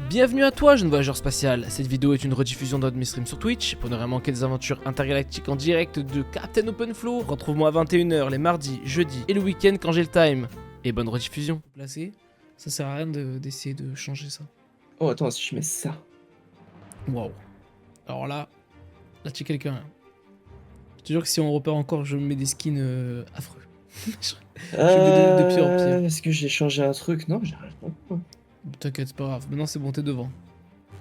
Bienvenue à toi, jeune voyageur spatial. Cette vidéo est une rediffusion d'un de mes streams sur Twitch. Pour ne rien manquer des aventures intergalactiques en direct de Captain OpenFlow, retrouve-moi à 21 h les mardis, jeudis et le week-end quand j'ai le time. Et bonne rediffusion. Placé, ça sert à rien d'essayer de changer ça. Oh attends, si je mets ça. Waouh. Alors là tu es quelqu'un. Je te jure que si on repère encore, je me mets des skins affreux. je vais de pire en pire. Est-ce que j'ai changé un truc? Non, j'ai rien. T'inquiète, c'est pas grave. Maintenant c'est bon, t'es devant.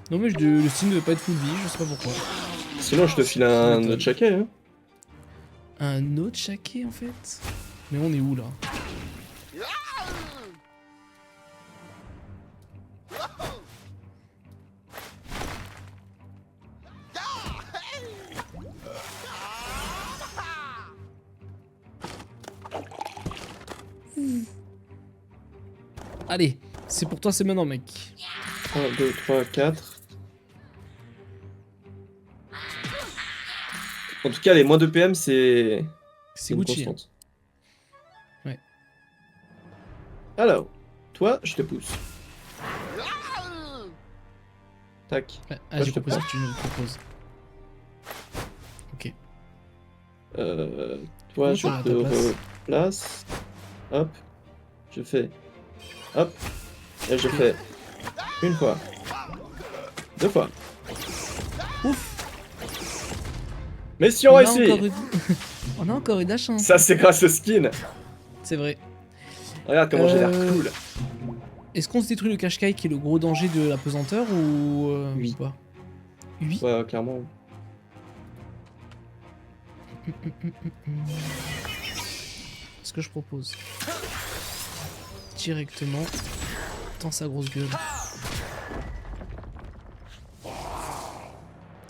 Non mais le skin ne veut pas être full vie, je sais pas pourquoi. Sinon, je te file un autre chaquet, hein. Un autre chaquet en fait? Mais on est où là? Allez, c'est pour toi, c'est maintenant mec. 1, 2, 3, 4. En tout cas, les moins de PM, c'est une Gucci. constante. Ouais. Alors, toi, je te pousse. Tac. Ah, j'ai compris ce que tu me proposes. Ok. Toi, je te replace. Hop. Je fais. Hop. Et je fais. Une fois. Deux fois. Ouf. Mission réussie. On a encore eu de la chance. Ça, c'est grâce au skin. C'est vrai. Regarde comment j'ai l'air cool. Est-ce qu'on se détruit le cache-caille qui est le gros danger de la pesanteur ou oui. Pas oui. Ouais, clairement. Ce que je propose directement dans sa grosse gueule.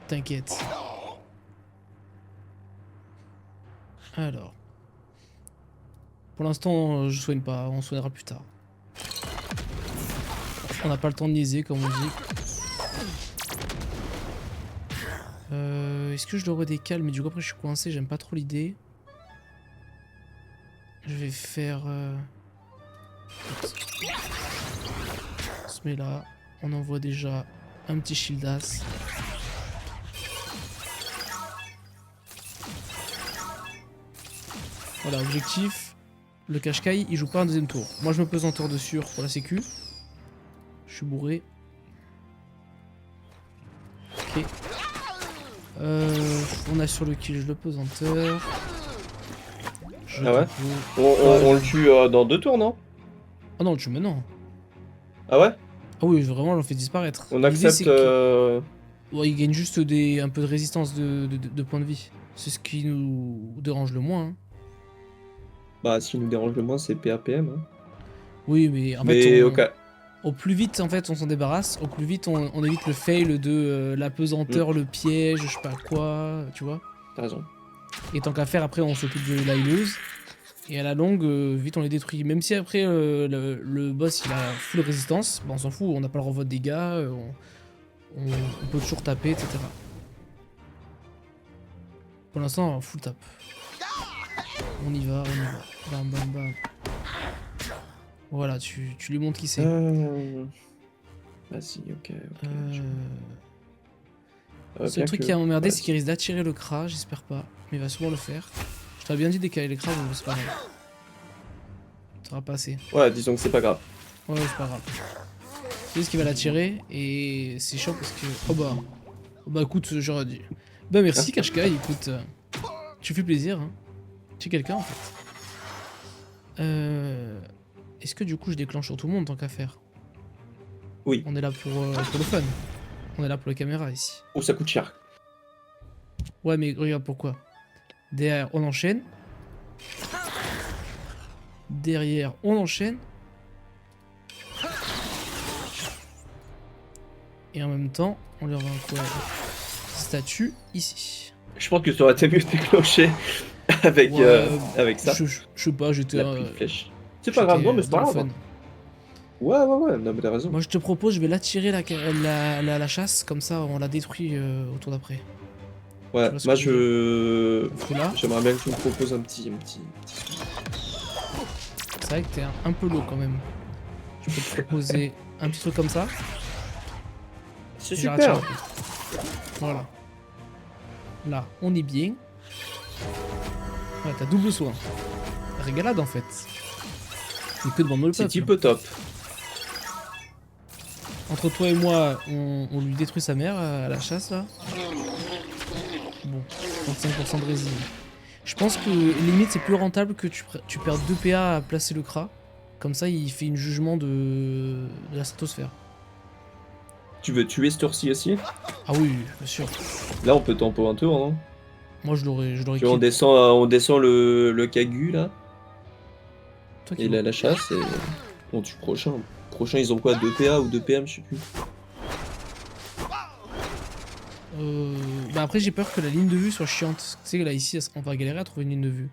T'inquiète. Alors. Pour l'instant, je soigne pas, on soignera plus tard. On n'a pas le temps de niaiser comme on dit. Est-ce que je le redécale? Mais du coup après je suis coincé, j'aime pas trop l'idée. Je vais faire... On se met là, on envoie déjà un petit shieldass. Voilà, objectif, le cache-caille, il joue pas un deuxième tour. Moi je me pesanteur dessus pour la sécu. Je suis bourré. Ok. On a sur le kill le pesanteur. Ah ouais, on le tue dans 2 tours, non? Ah non, on le tue maintenant. Ah ouais? Ah oui, vraiment, on le fait disparaître. On accepte... Ouais, il gagne juste un peu de résistance de points de vie. C'est ce qui nous dérange le moins. Hein. Bah, ce qui nous dérange le moins, c'est PAPM. Hein. Oui, mais en fait, au plus vite en fait on s'en débarrasse, au plus vite on évite le fail de la pesanteur, le piège, je sais pas quoi, tu vois. T'as raison. Et tant qu'à faire, après on s'occupe de l'aileuse. Et à la longue, vite on les détruit. Même si après le boss il a full résistance, bah, on s'en fout, on n'a pas le renvoi de dégâts, on peut toujours taper, etc. Pour l'instant, full tap. On y va, on y va. Bam bam bam. Voilà, tu lui montres qui c'est. Vas-y, ok. Le truc qui a emmerdé, c'est qu'il risque d'attirer le Kra, j'espère pas. Mais il va souvent le faire. Je t'avais bien dit décaler les Kras, mais c'est pas grave. Ça va passer. Ouais, disons que c'est pas grave. Ouais, c'est pas grave. C'est juste qu'il va l'attirer et c'est chiant parce que... Oh bah écoute, j'aurais dit... Bah merci Kashkai, écoute. Tu fais plaisir, hein. Tu es quelqu'un en fait. Est-ce que du coup je déclenche sur tout le monde tant qu'à faire? Oui. On est là pour le fun. On est là pour les caméras ici. Oh, ça coûte cher. Ouais, mais regarde pourquoi. Derrière, on enchaîne. Derrière, on enchaîne. Et en même temps, on leur va un statue ici. Je pense que ça aurait été mieux de déclencher avec, avec ça. Je sais pas, j'étais... flèche. C'est pas grave, non, mais c'est pas grave. Ouais, non, mais t'as raison. Moi je te propose, je vais l'attirer la chasse, comme ça on la détruit au tour d'après. Ouais, moi j'aimerais bien que tu me proposes un petit... C'est vrai que t'es un peu low quand même. Je peux te proposer un petit truc comme ça. C'est J'ai super. raté un peu. Voilà. Là, on est bien. Ouais, t'as double soin. Régalade en fait. C'est que devant le C'est peuple. type top. Entre toi et moi, on lui détruit sa mère à la chasse là. Bon, 35% de résine. Je pense que limite c'est plus rentable que tu perds 2 PA à placer le Kra. Comme ça, il fait une jugement de la stratosphère. Tu veux tuer ce tour-ci aussi? Ah oui, bien sûr. Là, on peut tempo un tour, non? Moi je l'aurais Tu vois, kill. on descend le Kagu, là. Toi qui Et vois. la chasse, et on tue prochain. Prochain, ils ont quoi? 2 PA ou 2 PM, je sais plus. Bah après j'ai peur que la ligne de vue soit chiante. Tu sais là ici on va galérer à trouver une ligne de vue.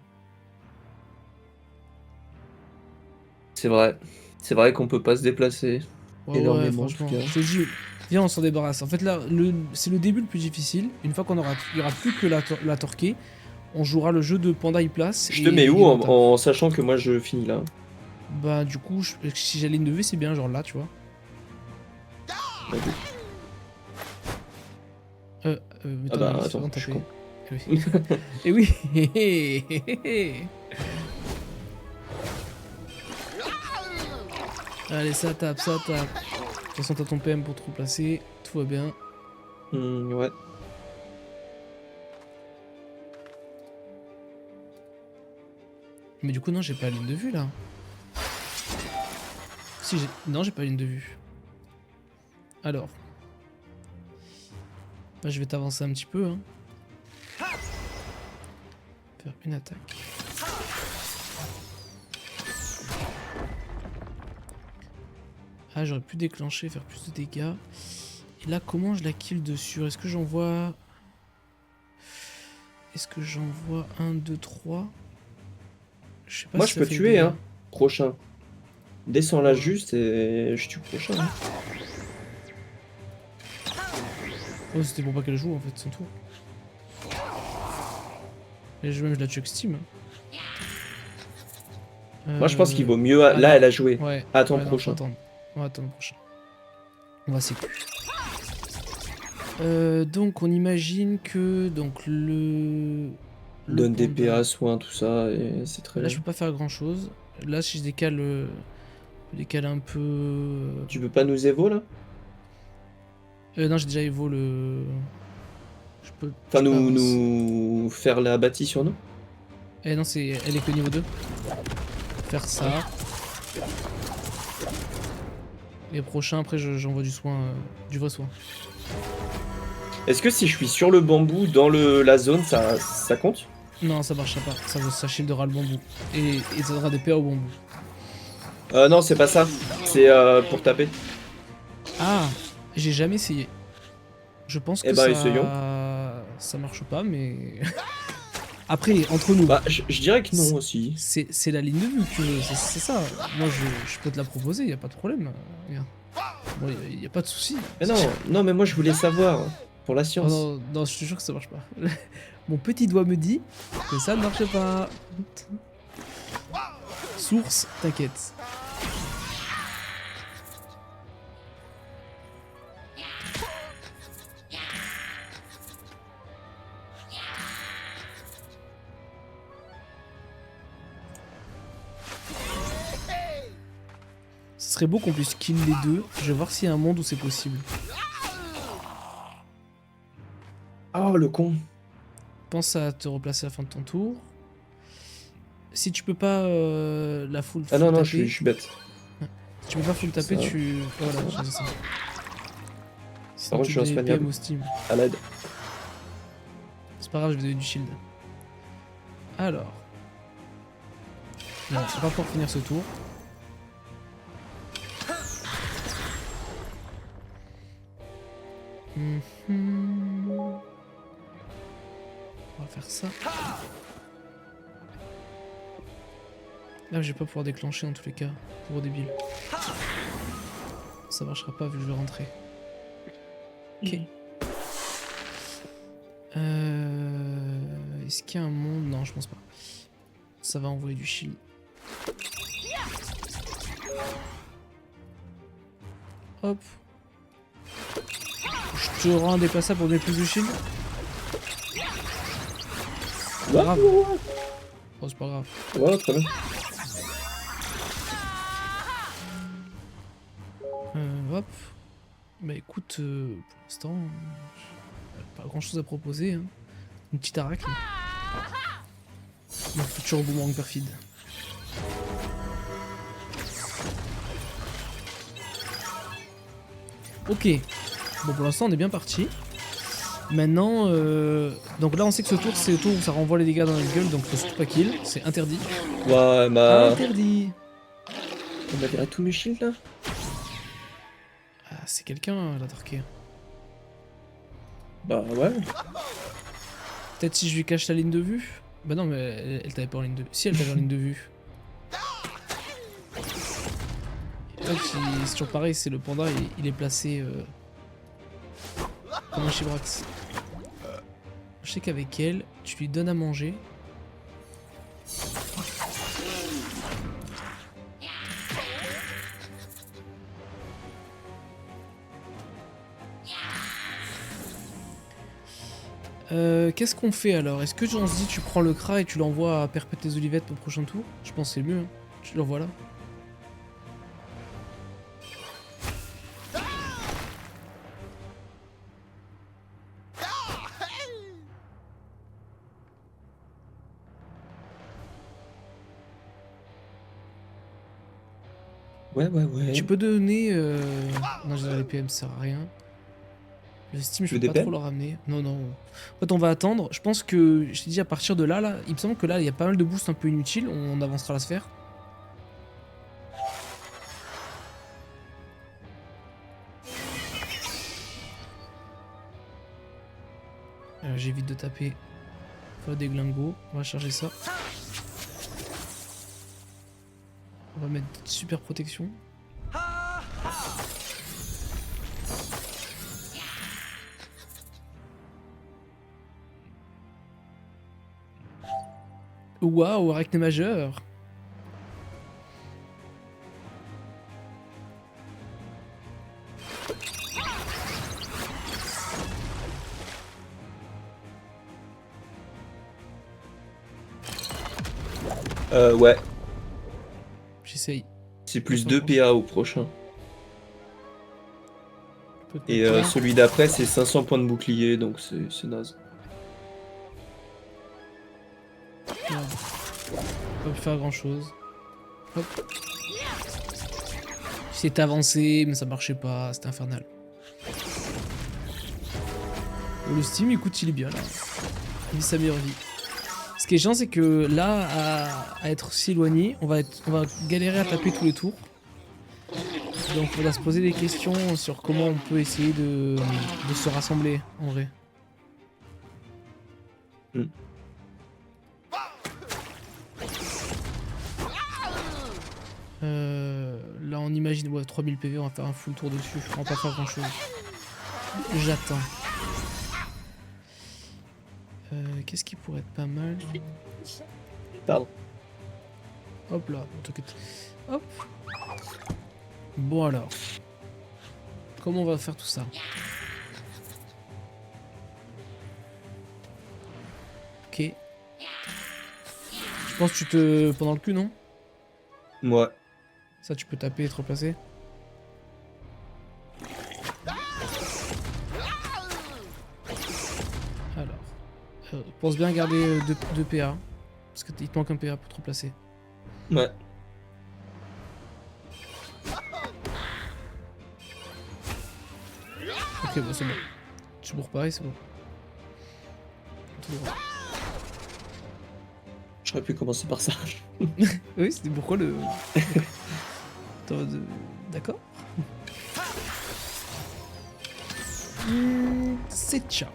C'est vrai. C'est vrai qu'on peut pas se déplacer. Ouais, Énormément, en franchement. tout cas. Je te dis, viens on s'en débarrasse. En fait là, c'est le début le plus difficile. Une fois il y aura plus que la torquée, on jouera le jeu de Panda y place. Je te mets où en sachant que moi je finis là? Bah du coup, si j'ai la ligne de vue c'est bien, genre là tu vois. Ah bah attends, je suis con. Et oui. Allez, ça tape, ça tape. De toute façon, t'as ton PM pour te replacer. Tout va bien. Ouais. Mais du coup, non, j'ai pas la ligne de vue là. Si, non, j'ai pas la ligne de vue. Alors. Bah, je vais t'avancer un petit peu. Hein. Faire une attaque. Ah, j'aurais pu déclencher, faire plus de dégâts. Et là, comment je la kill dessus? Est-ce que j'envoie... Est-ce que j'envoie 1, 2, 3? Je sais pas Moi si je ça peux fait tuer, dégâts. hein. Prochain. Descends là Ouais. juste et je tue prochain. Hein. Oh, c'était pour pas qu'elle joue en fait, son tour. Et même je la tue avec Steam. Moi je pense qu'il vaut mieux. ah, Là non. elle a joué. Ouais. Attends, Ouais, non, prochain. On va attendre le prochain. On va sécu. Donc on imagine que donc le Donne des panda- PA, soins, tout ça, et c'est très Là je bien. peux pas faire grand chose. Là si je décale, un peu. Tu peux pas nous évo là? Non j'ai déjà évo le. Je peux. Enfin, je peux avancer. nous faire la bâtie sur nous? Eh non elle est que niveau 2. Faire ça. Et prochain après j'envoie du soin, du vrai soin. Est-ce que si je suis sur le bambou dans la zone, ça compte? Non ça marchera pas. Ça shieldera le bambou. Et ça donnera des PA au bambou. Non, c'est pas ça. C'est pour taper. Ah, j'ai jamais essayé. Je pense que Eh bah, essayons. ça marche pas, mais après entre nous, Bah, je dirais que non aussi. c'est la ligne de vue que tu veux, c'est ça. Moi, je peux te la proposer, y a pas de problème. Regarde. Bon, y a pas de souci. Mais non, non, mais moi je voulais savoir pour la Oh science. non, non, je te jure que ça marche pas. Mon petit doigt me dit que ça ne marche pas. Source, t'inquiète. Ce serait beau qu'on puisse kill les deux. Je vais voir s'il y a un monde où c'est possible. Oh le con. Pense à te replacer à la fin de ton tour. Si tu peux pas la full Ah non, non, taper, je suis bête. si tu peux pas full taper, Ça. tu... Voilà, c'est ça. Par contre, je suis un inspaniable. au Steam. À l'aide. C'est pas grave, je vais donner du shield. Alors. Non, on va pas pouvoir finir ce tour. On va faire ça. Là, je vais pas pouvoir déclencher dans tous les cas. Gros débile. Ça marchera pas vu que je vais rentrer. Ok. Est-ce qu'il y a un monde? Non, je pense pas. Ça va envoyer du shield. Hop. te rends indéplaçable pour donner plus de shield. Ouais, grave. ouais, ouais. Oh, c'est pas grave. Ouais, très bien. Hop. Bah écoute, pour l'instant, pas grand chose à proposer. Hein. Une petite aracle. Mon futur boomerang perfide. Ok. Bon, pour l'instant, on est bien parti. Maintenant, donc là, on sait que ce tour, c'est le tour où ça renvoie les dégâts dans la gueule, donc faut surtout pas kill. C'est interdit. Ouais, bah. Interdit. On va virer tous mes shields là. Ah, c'est quelqu'un, la Darké. Bah ouais. Peut-être si je lui cache la ligne de vue. Bah non, mais elle t'avait pas en ligne de vue. Si, elle t'avait en ligne de vue. Et là, c'est toujours pareil, c'est le panda, il est placé comme un chibrax. Je sais qu'avec elle, tu lui donnes à manger. Qu'est-ce qu'on fait alors? Est-ce que on se dit tu prends le cra et tu l'envoies à Perpète les Olivettes au prochain tour? Je pense que c'est mieux, hein. Tu l'envoies là. Ouais, ouais, ouais. Tu peux donner... Non, je dirais les PM, ça sert à rien. Le Steam, je Le peux pas DPM? trop le ramener. Non, non. En fait, on va attendre. Je pense que, je t'ai dit, à partir de là, il me semble que là, il y a pas mal de boosts un peu inutiles. On avancera la sphère. J'évite de taper des glingos. On va charger ça. On va mettre super protection. Waouh, arachné majeur. Ouais. J'essaye. C'est plus 2 PA au prochain. Peut-être Et pas. celui d'après, c'est 500 points de bouclier, donc c'est naze. Merde. Pas pu faire grand chose. Hop. J'essayais d'avancer, mais ça marchait pas, c'était infernal. Le Steam, écoute, il est bien là. Il vit sa meilleure vie. Ce qui est chiant, c'est que là, à être si éloigné, on va galérer à taper tous les tours. Donc on va se poser des questions sur comment on peut essayer de se rassembler, en vrai. Mm. Là on imagine, ouais, 3000 PV, on va faire un full tour dessus, on va pas faire grand chose. J'attends. Qu'est-ce qui pourrait être pas mal? Pardon. Hop là, t'inquiète. Hop. Bon alors. Comment on va faire tout ça? Ok. Je pense que tu te... pendant le cul, non? Ouais. Ça, tu peux taper et te replacer. Alors. Pense bien à garder 2 PA. Parce qu'il te manque un PA pour te replacer. Ouais. Ok, bon, c'est bon. Tu bourres pareil, c'est bon. Tout droit. J'aurais pu commencer par ça. Oui, c'était pourquoi le... D'accord. C'est ciao.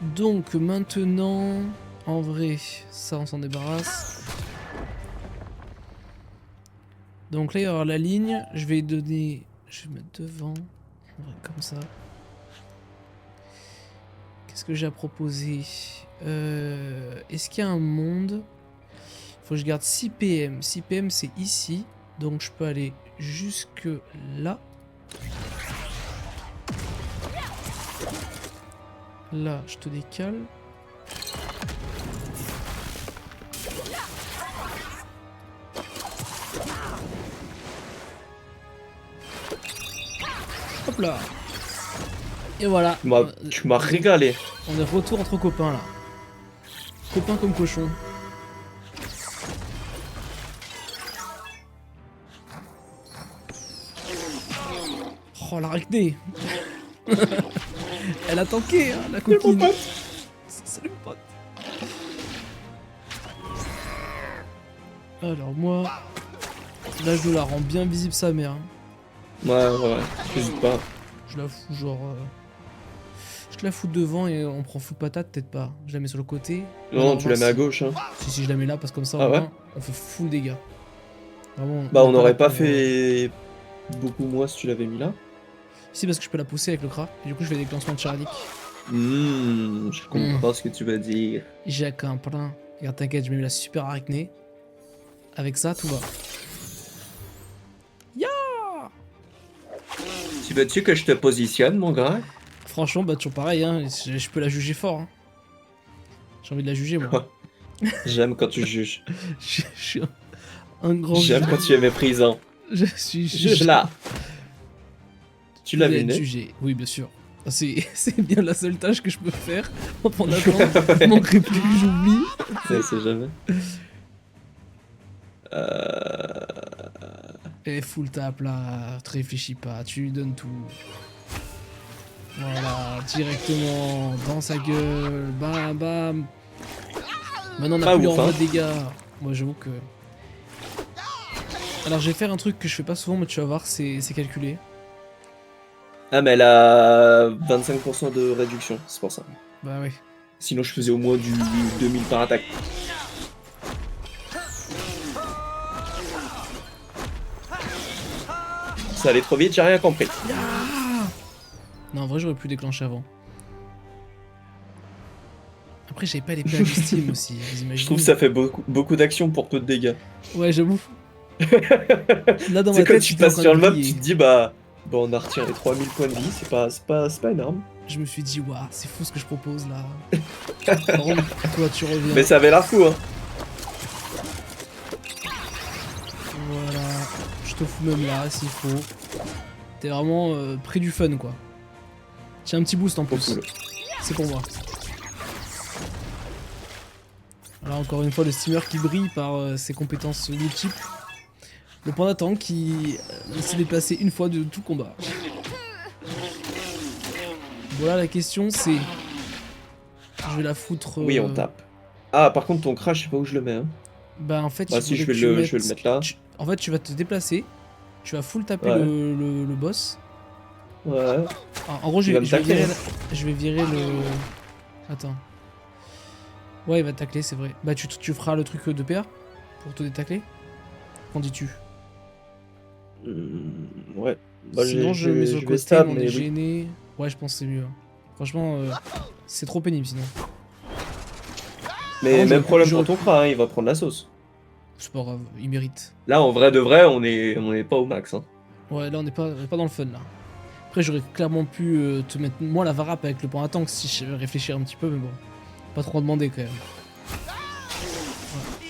Donc maintenant, en vrai, ça on s'en débarrasse. Donc là il y aura la ligne, je vais donner, je vais mettre devant, comme ça. Qu'est-ce que j'ai à proposer? Est-ce qu'il y a un monde? Faut que je garde 6 PM. 6 PM c'est ici, donc je peux aller jusque là. Là, je te décale. Hop là. Et voilà. Tu m'as régalé. On est retour entre copains là. Copains comme cochons. Oh l'arachné. Elle a tanké hein, la coquine. Salut mon pote. Alors moi, là je la rends bien visible sa mère. Hein. Ouais, j'hésite pas. Je la fous genre... Je te la fous devant et on prend full patate, peut-être pas. Je la mets sur le côté. Non, tu la mets à gauche. Hein. Si, je la mets là parce que comme ça, Ah au ouais moins, on fait full dégâts. Vraiment, bah on n'aurait pas pour, fait beaucoup moins si tu l'avais mis là. Si, parce que je peux la pousser avec le cra. Et du coup, je fais des déclenchements de charadique. Je comprends ce que tu veux dire. J'ai un plein. Regarde, t'inquiète, je mets la super arachné. Avec ça, tout va. Ya. Tu veux-tu que je te positionne, mon gars? Franchement, bah toujours pareil, hein. Je peux la juger fort. Hein. J'ai envie de la juger, moi. J'aime quand tu juges. Je suis un grand J'aime quand tu es méprisant. Je suis Juge là. Tu l'as vu, jugé. Oui, bien sûr. C'est bien la seule tâche que je peux faire. Pendant attendre, il manquerait plus que j'oublie. Ça, c'est jamais. Et full tap là, te réfléchis pas, tu lui donnes tout. Voilà, directement dans sa gueule, bam bam. Maintenant on a plus en de dégâts. Moi j'avoue que... Alors je vais faire un truc que je fais pas souvent mais tu vas voir, c'est calculé. Ah mais elle a 25% de réduction, c'est pour ça. Bah oui. Sinon je faisais au moins du 2000 par attaque. Ça allait trop vite, j'ai rien compris. Non, en vrai, j'aurais pu déclencher avant. Après, j'avais pas l'épée à Steam aussi. Je trouve que ça fait beaucoup d'actions pour peu de dégâts. Ouais, j'avoue. Là, dans ma tête, quand tu passes sur le map, tu te dis, bah on a retiré 3000 points de vie, c'est pas énorme. Je me suis dit, waouh, c'est fou ce que je propose là. Par contre, toi, tu reviens. Mais ça avait l'air fou, hein. Voilà. Je te fous même là, s'il faut. T'es vraiment près du fun, quoi. Tiens, un petit boost en plus. C'est pour moi. Là, encore une fois, le steamer qui brille par ses compétences multiples. Le panda tank qui s'est déplacé une fois de tout combat. Voilà, la question c'est... Je vais la foutre... Oui, on tape. Ah, par contre, ton crash, je sais pas où je le mets. Hein. Bah, en fait, si je vais le mettre là. En fait, tu vas te déplacer. Tu vas full taper le boss. Ouais. Alors, en gros, je vais virer le... Attends. Ouais, il va tacler, c'est vrai. Bah, tu feras le truc de PA pour te détacler. Qu'en dis-tu? Ouais. Bah, sinon, je mets sur le côté, on est gêné. Ouais, je pense que c'est mieux. Franchement, c'est trop pénible sinon. Mais même problème pour ton cra, hein, il va prendre la sauce. C'est pas grave, il mérite. Là, en vrai de vrai, on est pas au max. Hein. Ouais, là, on est pas dans le fun là. Après, j'aurais clairement pu te mettre moi la varap avec le point à tank si je réfléchir un petit peu, mais bon. Pas trop demander quand même. Ouais.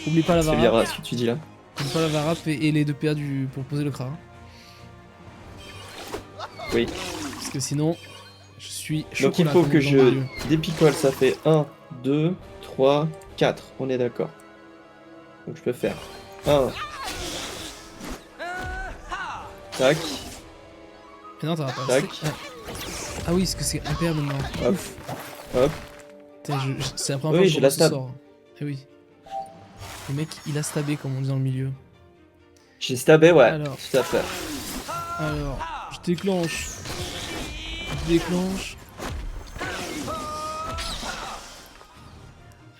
Oublie pas la varap. C'est bien ce que tu dis là. Oublie pas la varap et les 2 PA pour poser le cra. Oui. Parce que sinon, je suis chocolat. Donc il faut que je dépicole, ça fait 1, 2, 3, 4, on est d'accord. Donc je peux faire 1. Tac. Mais non, t'as pas. Tac. Ah oui, est-ce que c'est un PA maintenant? Hop. Hop. C'est la première fois que je ce sort. Eh oui. Le mec, il a stabé comme on dit dans le milieu. J'ai stabé, ouais. Alors, tout à fait. Alors, je déclenche. Je déclenche.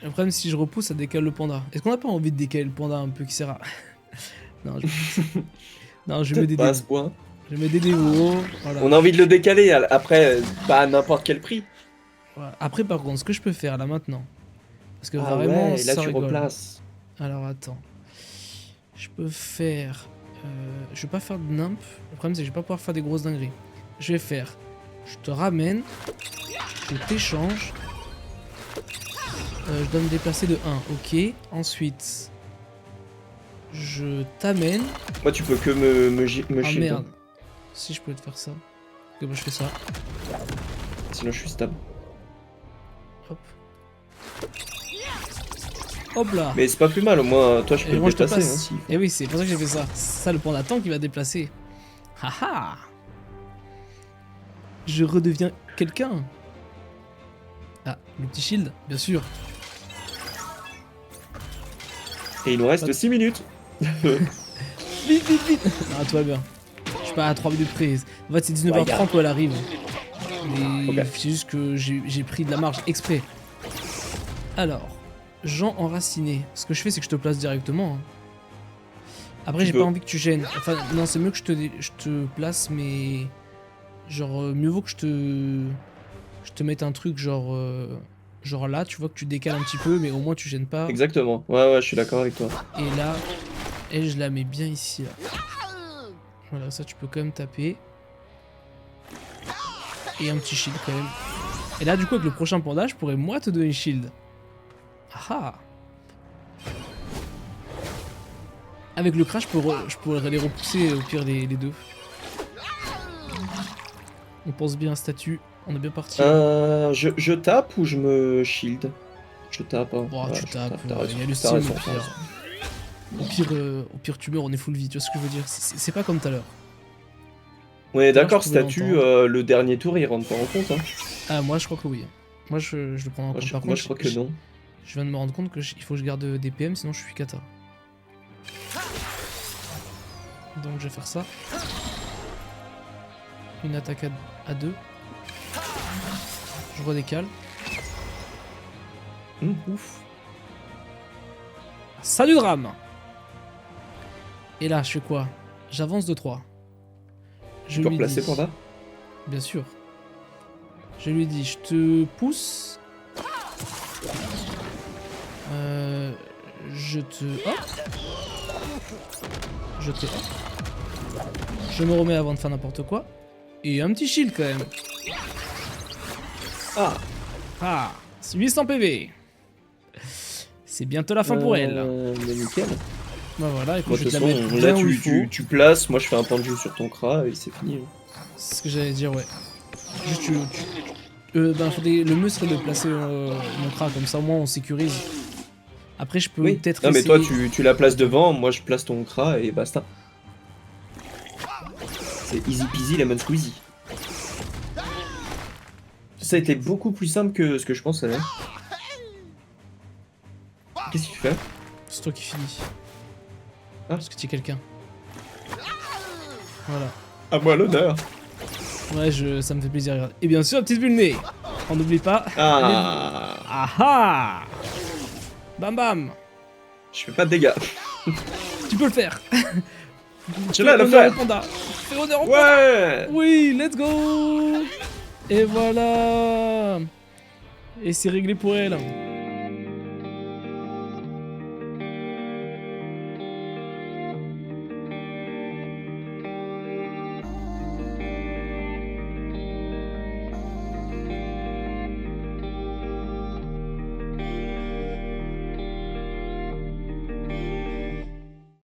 Le problème, si je repousse, ça décale le panda. Est-ce qu'on n'a pas envie de décaler le panda un peu qui sert à... Non, je mets des dévos. Je mets des dévos. Voilà. On a envie de le décaler, après, pas à n'importe quel prix. Voilà. Après, par contre, ce que je peux faire là maintenant... Parce que ah vraiment, ouais, là ça tu rigole. replaces. Alors, attends. Je peux faire... Je vais pas faire de nimp. Le problème c'est que je vais pas pouvoir faire des grosses dingueries. Je vais faire... Je te ramène. Je t'échange. Je dois me déplacer de 1. Ok. Ensuite... Je t'amène. Moi, tu peux que me Ah shield. merde. Si je pouvais te faire ça. Ok, bah je fais ça. Sinon, je suis stab. Hop. Hop là. Mais c'est pas plus mal, au moins, toi, je peux Et te moi je te déplacer. passe. Hein, s'il faut. Et oui, c'est pour ça que j'ai fait ça. C'est ça le point d'attente qui va déplacer. Haha. Je redeviens quelqu'un. Ah, le petit shield, bien sûr. Et il nous reste 6 minutes. Vite, vite, vite. Ah, tout va bien. Je suis pas à 3 minutes près. En fait, c'est 19h30 où elle arrive. Mais Ok. c'est juste que j'ai pris de la marge exprès. Alors, Jean enraciné. Ce que je fais, c'est que je te place directement. Hein. Après, Tu j'ai peux. pas envie que tu gênes. Enfin, non, c'est mieux que je te place, mais. Genre, mieux vaut que je te mette un truc, genre. Genre là, tu vois que tu décales un petit peu, mais au moins tu gênes pas. Exactement. Ouais, je suis d'accord avec toi. Et là, et je la mets bien ici. Là. Voilà, ça tu peux quand même taper. Et un petit shield quand même. Et là, du coup, avec le prochain panda, je pourrais moi te donner shield. Ah ah. Avec le crash, je pourrais les repousser au pire les deux. On pense bien un statut. On est bien parti. Je tape ou je me shield? Je tape. Hein. Oh, Ouais, tu je tapes. tape, t'as raison. Il y a le T'as style raison, au t'as pire. raison. Au pire, tu meurs, on est full vie. Tu vois ce que je veux dire? C'est pas comme tout à l'heure. Ouais, Tout à l'heure, d'accord, je pouvais statut, l'entendre. le dernier tour, il rentre pas en compte. Hein. Ah, moi je crois que oui. Moi je le prends en compte. Par Moi, contre, je crois que non. je viens de me rendre compte que il faut que je garde des PM, sinon je suis kata. Donc je vais faire ça. Une attaque à 2. Je redécale. Ouf. Ça du drame. Et là, je fais quoi? J'avance de 3. Je Tu peux lui replacer dis... Panda? Bien sûr. Je lui dis, je te pousse. Je te... Hop. Je te... Hop. Je me remets avant de faire n'importe quoi. Et un petit shield quand même. Ah, Ah, 800 PV. C'est bientôt la fin pour elle. Mais nickel. Bah voilà, écoute, Bon, je de vais toute te la façon, mettre là, bien où il faut. tu places, moi je fais un point de jeu sur ton cra et c'est fini. C'est ce que j'allais dire, ouais. Juste, le mieux serait de placer mon cra, comme ça au moins on sécurise. Après, je peux Oui. peut-être Non, mais essayer... toi, tu la places devant, moi je place ton cra et basta. C'est easy peasy lemon squeezy. Ça a été beaucoup plus simple que ce que je pensais. Hein. Qu'est-ce que tu fais? C'est toi qui finis. Ah. Parce que tu es quelqu'un. Voilà. À moi l'honneur. Ouais, ça me fait plaisir. Regarde. Et bien sûr, la petite bulle nez. On n'oublie pas. Ah, Ah ah. Bam bam. je fais pas de dégâts. Tu peux le faire. Je vais le honneur faire. au panda. Fais honneur au panda. Ouais. Oui, let's go. Et voilà. Et c'est réglé pour elle.